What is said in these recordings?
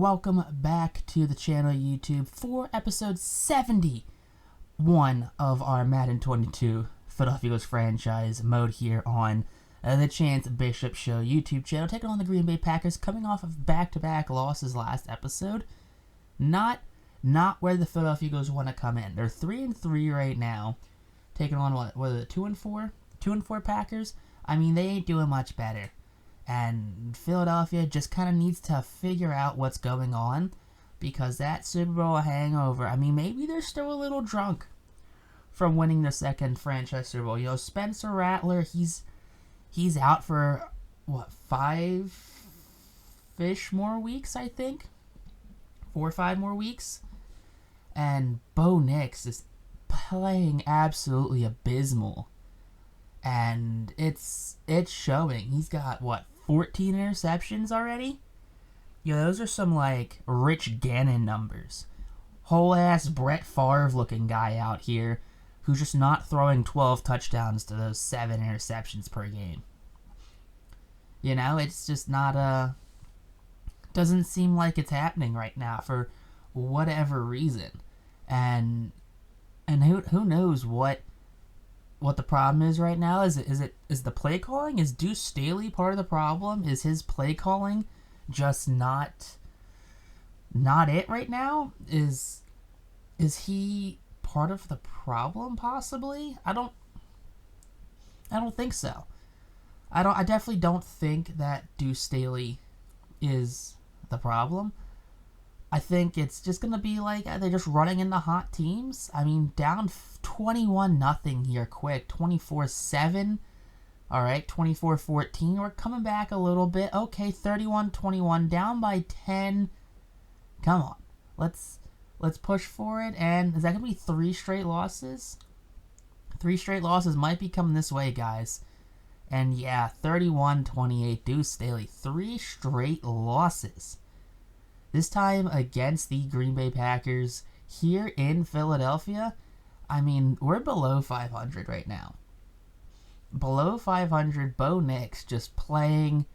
welcome back to the channel YouTube for episode 71 of our Madden 22 Philadelphia Eagles franchise mode here on the Chance Bishop Show YouTube channel, taking on the Green Bay Packers, coming off of back-to-back losses last episode. Not where the Philadelphia Eagles want to come in. They're 3-3 right now, taking on what are they, 2-4? 2-4 Packers? I mean, they ain't doing much better. And Philadelphia just kind of needs to figure out what's going on, because that Super Bowl hangover, I mean, maybe they're still a little drunk from winning the second franchise Super Bowl. You know, Spencer Rattler, he's out for, what, 5-ish more weeks, I think? 4 or 5 more weeks? And Bo Nix is playing absolutely abysmal. And it's showing. He's got, what, 14 interceptions already? You know, those are some, like, Rich Gannon numbers. Whole-ass Brett Favre-looking guy out here who's just not throwing 12 touchdowns to those 7 interceptions per game. You know, it's just not, doesn't seem like it's happening right now for whatever reason. And who knows what the problem is right now. Is the play calling? Is Deuce Staley part of the problem? Is his play calling just not it right now? Is he part of the problem possibly? I don't think so. I definitely don't think that Deuce Staley is the problem. I think it's just going to be like they're just running into hot teams. I mean, down 21-0 here quick, 24-7. All right, 24-14. We're coming back a little bit. Okay, 31-21, down by 10. Come on. Let's push for it. And is that going to be 3 straight losses? 3 straight losses might be coming this way, guys. And yeah, 31-28, Deuce Staley. 3 straight losses. This time against the Green Bay Packers here in Philadelphia. I mean, we're below 500 right now. Below 500, Bo Nix just playing.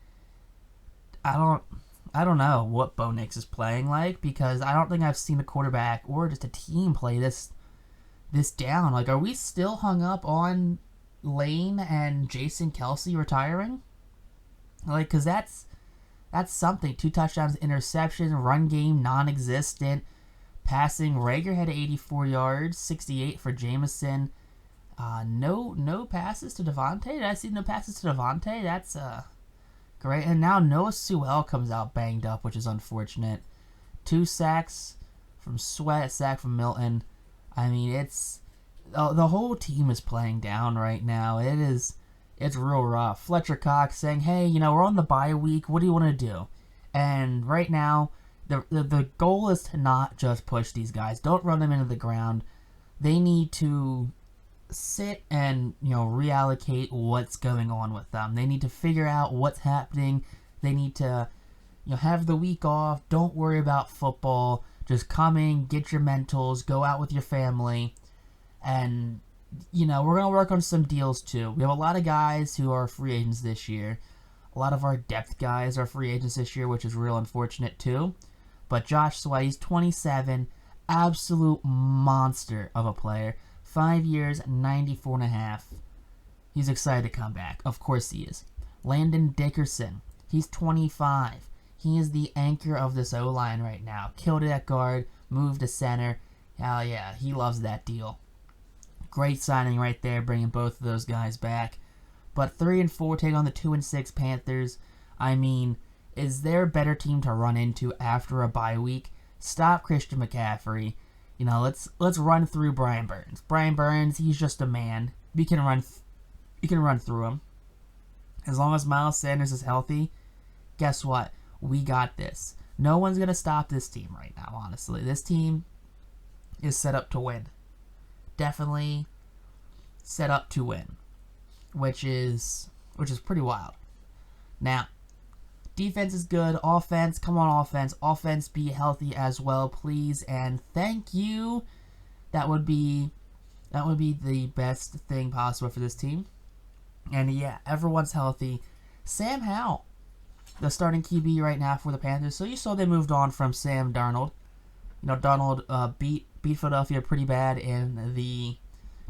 I don't know what Bo Nix is playing like, because I don't think I've seen a quarterback or just a team play this down. Like, are we still hung up on Lane and Jason Kelsey retiring? Like, because that's something. 2 touchdowns, interception, run game non-existent. Passing, Rager had 84 yards, 68 for Jameson. No passes to Devontae. Did I see no passes to Devontae? That's great. And now Noah Sewell comes out banged up, which is unfortunate. 2 sacks from Sweat, a sack from Milton. I mean, it's the whole team is playing down right now. It's real rough. Fletcher Cox saying, hey, you know, we're on the bye week. What do you want to do? And right now, the goal is to not just push these guys. Don't run them into the ground. They need to sit and, you know, reallocate what's going on with them. They need to figure out what's happening. They need to, you know, have the week off. Don't worry about football. Just come in, get your mentals, go out with your family, and you know, we're going to work on some deals too. We have a lot of guys who are free agents this year. A lot of our depth guys are free agents this year, which is real unfortunate too. But Josh Sweat, he's 27, absolute monster of a player. 5 years, 94.5. He's excited to come back. Of course he is. Landon Dickerson, he's 25. He is the anchor of this O-line right now. Killed it at guard, moved to center. Hell yeah, he loves that deal. Great signing right there, bringing both of those guys back. But 3-4 take on the 2-6 Panthers. I mean, is there a better team to run into after a bye week? Stop Christian McCaffrey. You know, let's run through Brian Burns. Brian Burns, he's just a man. We can run through him. As long as Miles Sanders is healthy, guess what? We got this. No one's gonna stop this team right now. Honestly, this team is set up to win. Definitely set up to win, which is pretty wild. Now, defense is good. Offense, come on, offense. Offense, be healthy as well, please, and thank you. That would be the best thing possible for this team. And yeah, everyone's healthy. Sam Howell, the starting QB right now for the Panthers. So you saw they moved on from Sam Darnold. Darnold beat Philadelphia pretty bad in the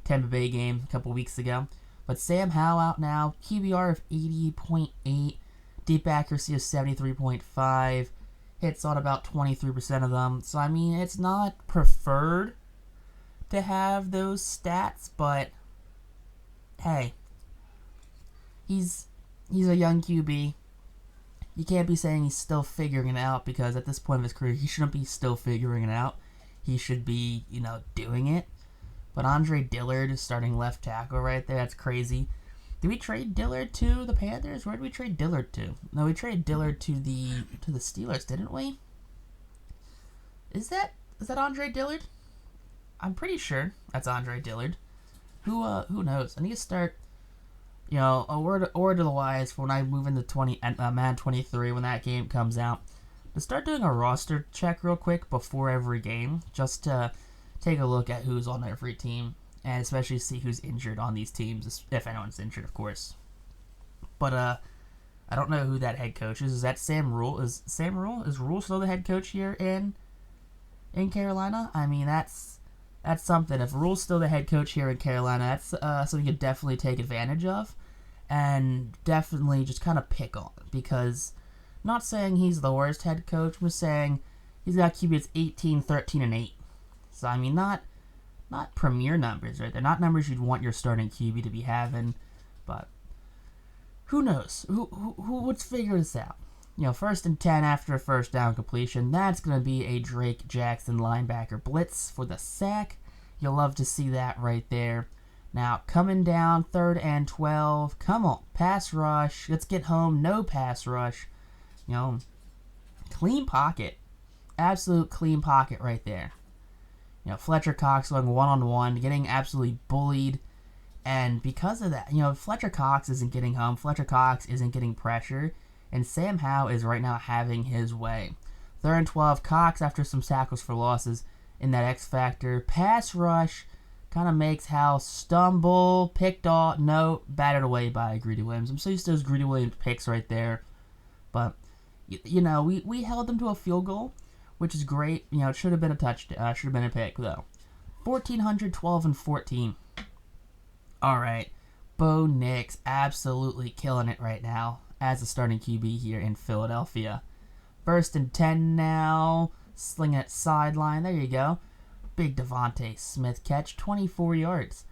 Tampa Bay game a couple weeks ago. But Sam Howell out now, QBR of 80.8, deep accuracy of 73.5, hits on about 23% of them. So, I mean, it's not preferred to have those stats, but hey, he's a young QB. You can't be saying he's still figuring it out, because at this point of his career, he shouldn't be still figuring it out. He should be, doing it. But Andre Dillard is starting left tackle right there. That's crazy. Did we trade Dillard to the Panthers? Where did we trade Dillard to? No, we traded Dillard to the Steelers, didn't we? Is that Andre Dillard? I'm pretty sure that's Andre Dillard. Who knows? I need to start, a word to the wise for when I move into Madden 23 when that game comes out. To start doing a roster check real quick before every game, just to take a look at who's on every team, and especially see who's injured on these teams, if anyone's injured, of course. But I don't know who that head coach is. Is that Sam Rule? Is Rule still the head coach here in Carolina? I mean, that's something. If Rule's still the head coach here in Carolina, that's something you could definitely take advantage of, and definitely just kind of pick on, because I'm not saying he's the worst head coach. I'm just saying he's got QB 18, 13, and 8. So, I mean, not premier numbers, right? They're not numbers you'd want your starting QB to be having, but who knows? Who would figure this out? 1st and 10 after a first down completion. That's going to be a Drake Jackson linebacker blitz for the sack. You'll love to see that right there. Now, coming down, 3rd and 12. Come on, pass rush. Let's get home. No pass rush. Clean pocket. Absolute clean pocket right there. Fletcher Cox going one-on-one, getting absolutely bullied. And because of that, Fletcher Cox isn't getting home. Fletcher Cox isn't getting pressure. And Sam Howell is right now having his way. 3rd and 12, Cox after some tackles for losses in that X Factor. Pass rush kind of makes Howell stumble, picked off, batted away by Greedy Williams. I'm so used to those Greedy Williams picks right there. But, we held them to a field goal, which is great. It should have been a touchdown. Should have been a pick, though. 1,400, 12, and 14. All right. Bo Nix absolutely killing it right now as a starting QB here in Philadelphia. 1st and 10 now. Slinging it sideline. There you go. Big Devontae Smith catch. 24 yards.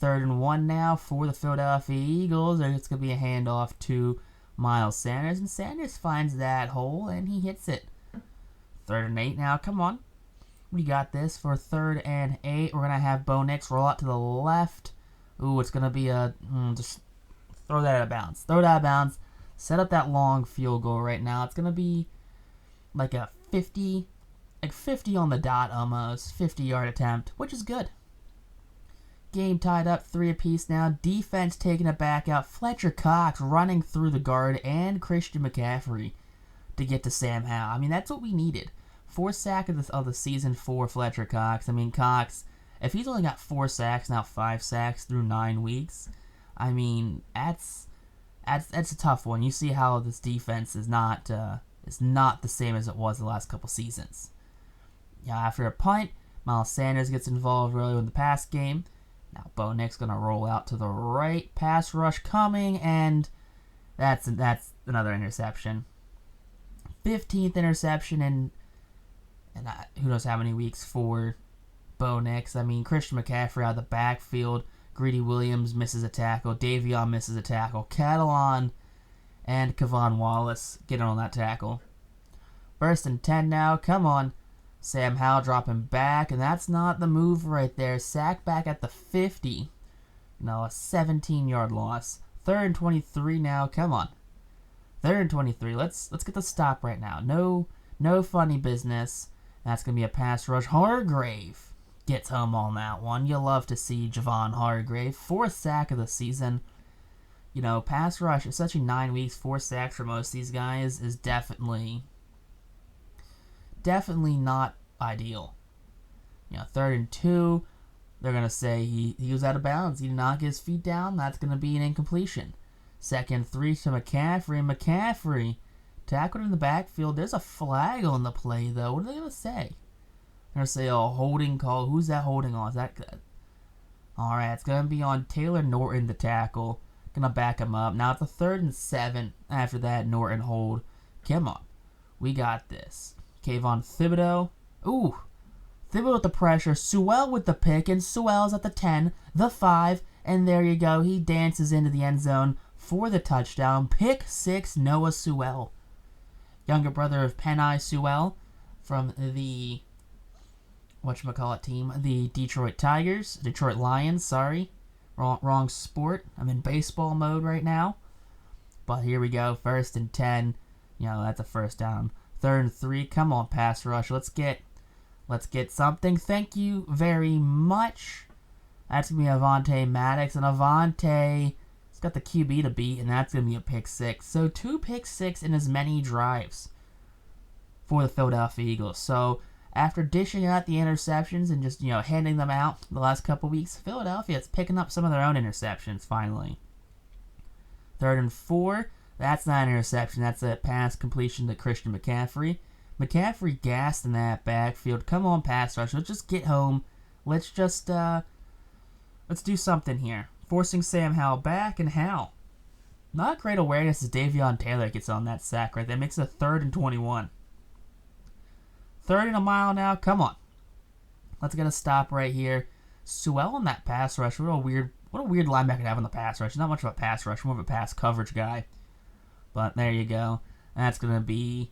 3rd and 1 now for the Philadelphia Eagles. It's going to be a handoff to Miles Sanders. And Sanders finds that hole and he hits it. 3rd and 8 now. Come on. We got this for 3rd and 8. We're going to have Bo Nix roll out to the left. Ooh, it's going to be just throw that out of bounds. Throw it out of bounds. Set up that long field goal right now. It's going to be like a 50 on the dot almost. 50-yard attempt, which is good. Game tied up 3 apiece now. Defense taking it back out. Fletcher Cox running through the guard and Christian McCaffrey to get to Sam Howell. I mean, that's what we needed. 4th sack of the season for Fletcher Cox. I mean, Cox, if he's only got 4 sacks, now 5 sacks through 9 weeks, I mean, that's a tough one. You see how this defense is not the same as it was the last couple seasons. After a punt, Miles Sanders gets involved early in the pass game. Now Bo Nix going to roll out to the right. Pass rush coming, and that's another interception. 15th interception in who knows how many weeks for Bo Nix. I mean, Christian McCaffrey out of the backfield. Greedy Williams misses a tackle. Davion misses a tackle. Catalan and Kevon Wallace get on that tackle. 1st and 10 now. Come on. Sam Howell dropping back, and that's not the move right there. Sack back at the 50. A 17-yard loss. 3rd and 23 now. Come on. 3rd and 23. Let's get the stop right now. No funny business. That's going to be a pass rush. Hargrave gets home on that one. You'll love to see Javon Hargrave. 4th sack of the season. Pass rush, especially 9 weeks, 4 sacks for most of these guys is definitely not ideal. 3rd and 2, they're going to say he was out of bounds. He did not get his feet down. That's going to be an incompletion. 2nd 3 to McCaffrey. McCaffrey Tackled in the backfield. There's a flag on the play, though. What are they going to say? They're going to say, oh, holding call. Who's that holding on? Is that good? All right, it's going to be on Taylor Norton, the tackle. Going to back him up. Now, it's a 3rd and 7 after that Norton hold. Come on. We got this. Kayvon Thibodeau. Ooh. Thibodeau with the pressure. Sewell with the pick. And Sewell's at the 10, the 5. And there you go. He dances into the end zone for the touchdown. Pick 6, Noah Sewell. Younger brother of Penei Sewell from the whatchamacallit team, the Detroit Lions, sorry. Wrong sport. I'm in baseball mode right now. But here we go. 1st and 10. That's a first down. 3rd and 3. Come on, pass rush. Let's get something. Thank you very much. That's going to be Avonte Maddox. And Avonte has got the QB to beat, and that's going to be a pick 6. So 2 pick 6 in as many drives for the Philadelphia Eagles. So after dishing out the interceptions and just, handing them out the last couple weeks, Philadelphia is picking up some of their own interceptions finally. 3rd and 4. That's not an interception. That's a pass completion to Christian McCaffrey. McCaffrey gassed in that backfield. Come on, pass rush. Let's just get home. Let's just, let's do something here. Forcing Sam Howell back, and Howell. Not great awareness as Davion Taylor gets on that sack right there. Makes it a 3rd and 21. 3rd and a mile now. Come on. Let's get a stop right here. Sewell on that pass rush. What a weird linebacker to have on the pass rush. Not much of a pass rush. More of a pass coverage guy. But there you go. That's going to be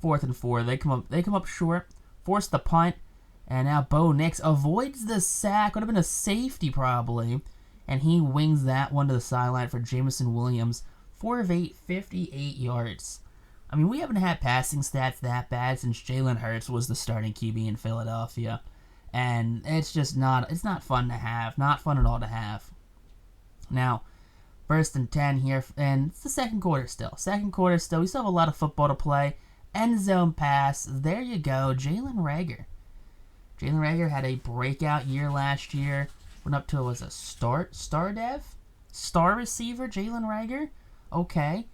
4th and 4. They come up short. Force the punt. And now Bo Nix avoids the sack. Would have been a safety probably. And he wings that one to the sideline for Jameson Williams. 4 of 8, 58 yards. I mean, we haven't had passing stats that bad since Jalen Hurts was the starting QB in Philadelphia. And it's just not fun to have. Not fun at all to have. Now, 1st and 10 here, and it's the second quarter still. We still have a lot of football to play. End zone pass. There you go. Jalen Reagor. Jalen Reagor had a breakout year last year. Went up to, was a star receiver, Jalen Reagor. Okay.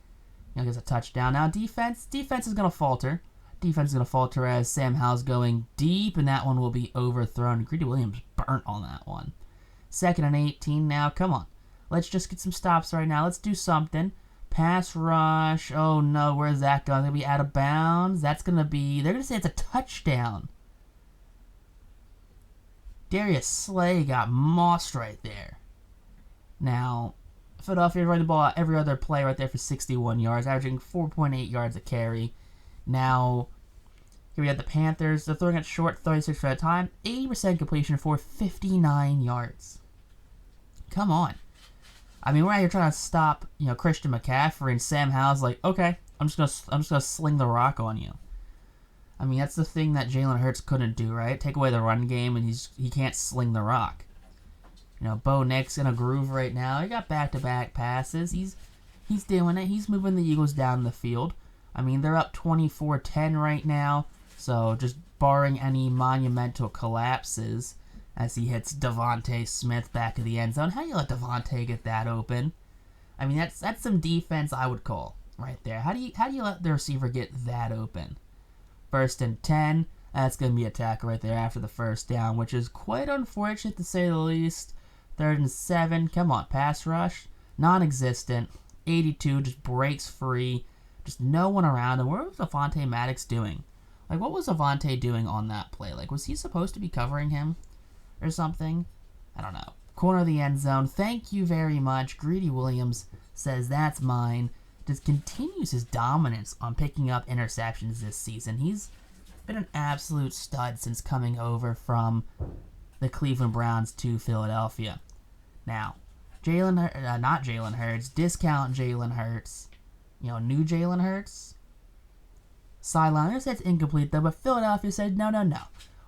Gets a touchdown. Now defense is going to falter. As Sam Howell's going deep, and that one will be overthrown. Greedy Williams burnt on that one. 2nd and 18 now. Come on. Let's just get some stops right now. Let's do something. Pass rush. Oh, no. Where's that going? Going to be out of bounds. They're going to say it's a touchdown. Darius Slay got mossed right there. Now, Philadelphia running the ball every other play right there for 61 yards, averaging 4.8 yards a carry. Now, here we have the Panthers. They're throwing it short 36 at a time. 80% completion for 59 yards. Come on. I mean, we're out here trying to stop, Christian McCaffrey, and Sam Howell's like, okay, I'm just gonna sling the rock on you. I mean, that's the thing that Jalen Hurts couldn't do, right? Take away the run game, and he can't sling the rock. Bo Nix in a groove right now. He got back-to-back passes. He's doing it. He's moving the Eagles down the field. I mean, they're up 24-10 right now. So just barring any monumental collapses as he hits Devontae Smith back of the end zone. How do you let Devontae get that open? I mean, that's some defense I would call right there. How do you let the receiver get that open? 1st and 10. That's going to be a tackle right there after the first down, which is quite unfortunate to say the least. 3rd and 7. Come on, pass rush. Non-existent. 82 just breaks free. Just no one around him. What was Avonte Maddox doing? What was Avonte doing on that play? Was he supposed to be covering him or something? I don't know. Corner of the end zone. Thank you very much. Greedy Williams says that's mine. Just continues his dominance on picking up interceptions this season. He's been an absolute stud since coming over from the Cleveland Browns to Philadelphia. Now, not Jalen Hurts, discount Jalen Hurts. New Jalen Hurts. Sideline, that's incomplete though, but Philadelphia said, no.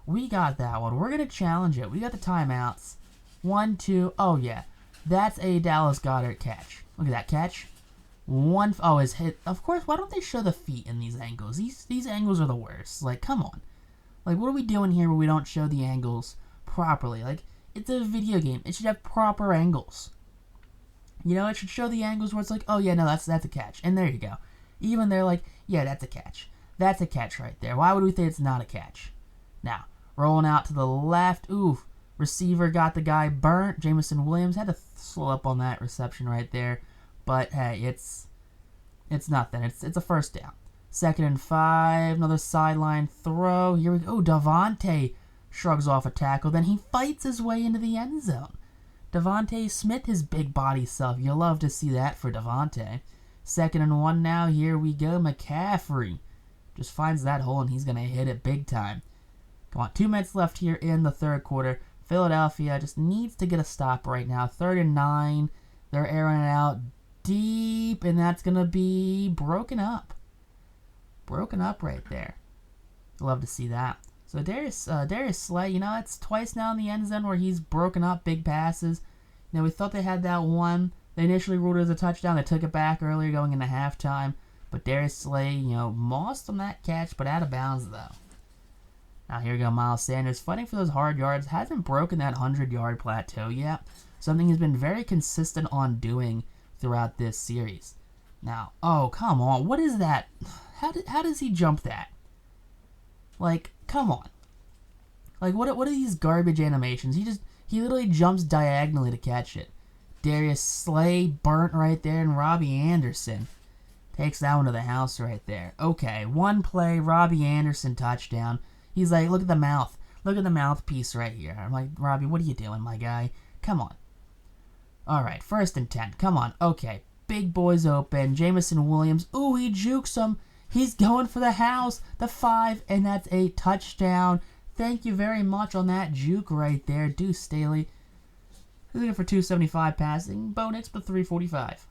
We got that one. We're going to challenge it. We got the timeouts. 1, 2, oh yeah. That's a Dallas Goedert catch. Look at that catch. His hit. Of course, why don't they show the feet in these angles? These angles are the worst. Come on. What are we doing here where we don't show the angles properly? It's a video game. It should have proper angles. It should show the angles where it's oh yeah, no, that's a catch. And there you go. Even they're like, yeah, that's a catch. That's a catch right there. Why would we think it's not a catch? Now, rolling out to the left. Ooh, receiver got the guy burnt. Jameson Williams had to slow up on that reception right there. But, hey, it's nothing. It's a first down. 2nd and 5. Another sideline throw. Here we go. Oh, Devontae shrugs off a tackle. Then he fights his way into the end zone. Devontae Smith, his big body self. You love to see that for Devontae. 2nd and 1 now. Here we go. McCaffrey just finds that hole, and he's going to hit it big time. Come on, 2 minutes left here in the third quarter. Philadelphia just needs to get a stop right now. 3rd and 9. They're airing it out deep, and that's going to be broken up. Broken up right there. Love to see that. So Darius Slay, it's twice now in the end zone where he's broken up big passes. We thought they had that one. They initially ruled it as a touchdown. They took it back earlier going into halftime. But Darius Slay, lost on that catch, but out of bounds, though. Now here we go, Miles Sanders fighting for those hard yards. Hasn't broken that 100-yard plateau yet. Something he's been very consistent on doing throughout this series. Now, oh, come on. What is that? How does he jump that? Like, come on. Like, what are these garbage animations? He literally jumps diagonally to catch it. Darius Slay burnt right there, and Robbie Anderson takes that one to the house right there. Okay, one play, Robbie Anderson touchdown. He's like, look at the mouth. Look at the mouthpiece right here. I'm like, Robbie, what are you doing, my guy? Come on. All right, 1st and 10. Come on. Okay, big boys open. Jameson Williams. Ooh, he jukes him. He's going for the house. The 5, and that's a touchdown. Thank you very much on that juke right there. Deuce Staley. He's looking for 275 passing. Bo Nix with 345.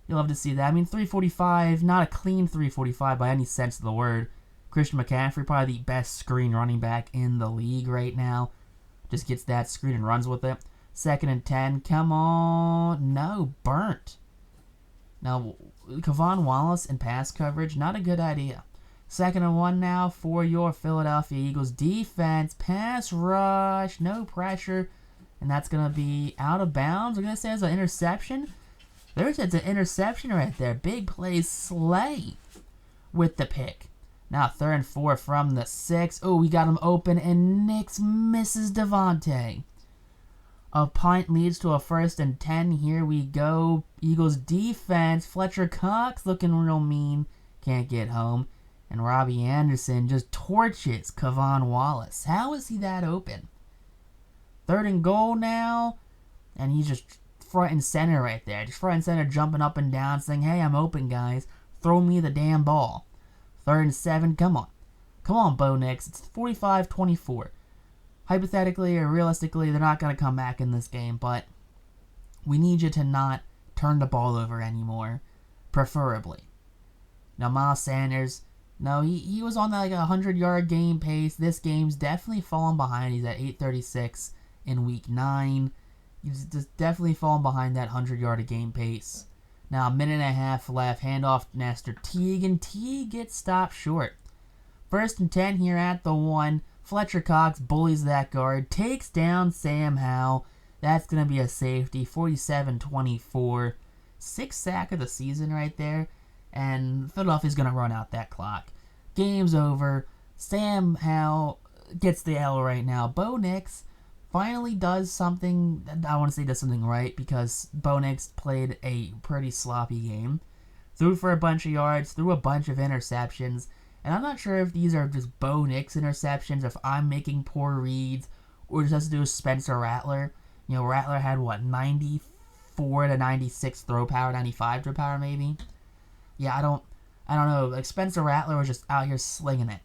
You'll love to see that. I mean, 345, not a clean 345 by any sense of the word. Christian McCaffrey, probably the best screen running back in the league right now. Just gets that screen and runs with it. 2nd and 10. Come on. No, burnt. Now, Kavon Wallace in pass coverage, not a good idea. 2nd and 1 now for your Philadelphia Eagles defense. Pass rush, no pressure, and that's going to be out of bounds. We're going to say it's an interception. There's an interception right there. Big play, Slay with the pick. Now 3rd and 4 from the 6. Oh, we got him open, and Nix misses Devontae. A punt leads to a 1st and 10. Here we go. Eagles defense. Fletcher Cox looking real mean. Can't get home. And Robbie Anderson just torches Kavon Wallace. How is he that open? 3rd and goal now. And he's just front and center right there. Just front and center jumping up and down saying, hey, I'm open, guys. Throw me the damn ball. 3rd and 7. Come on. Come on, Bo Nix. It's 45-24. Hypothetically or realistically, they're not going to come back in this game, but we need you to not turn the ball over anymore, preferably. Now, Miles Sanders, no, he was on like a 100-yard game pace. This game's definitely fallen behind. He's at 836 in week 9. He's just definitely fallen behind that 100-yard a game pace. Now, a minute and a half left. Handoff to Nestor Teague, and Teague gets stopped short. 1st and 10 here at the 1. Fletcher Cox bullies that guard, takes down Sam Howell. That's going to be a safety, 47-24. 6th sack of the season right there, and Philadelphia's going to run out that clock. Game's over. Sam Howell gets the L right now. Bo Nix finally does something, I want to say does something right, because Bo Nix played a pretty sloppy game. Threw for a bunch of yards, threw a bunch of interceptions. And I'm not sure if these are just Bo Nix interceptions, if I'm making poor reads, or just has to do with Spencer Rattler. Rattler had, 94 to 96 throw power, 95 throw power maybe? Yeah, I don't know. Like, Spencer Rattler was just out here slinging it.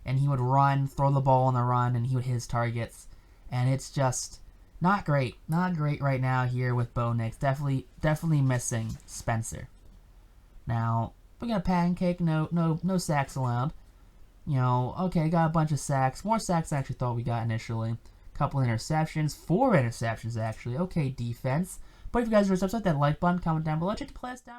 And he would run, throw the ball on the run, and he would hit his targets. And it's just not great. Not great right now here with Bo Nix. Definitely missing Spencer. Now, we got a pancake, no sacks allowed. Okay, got a bunch of sacks. More sacks than I actually thought we got initially. Couple interceptions. 4 interceptions, actually. Okay, defense. But if you guys enjoyed this episode, that like button, comment down below. Check the class down.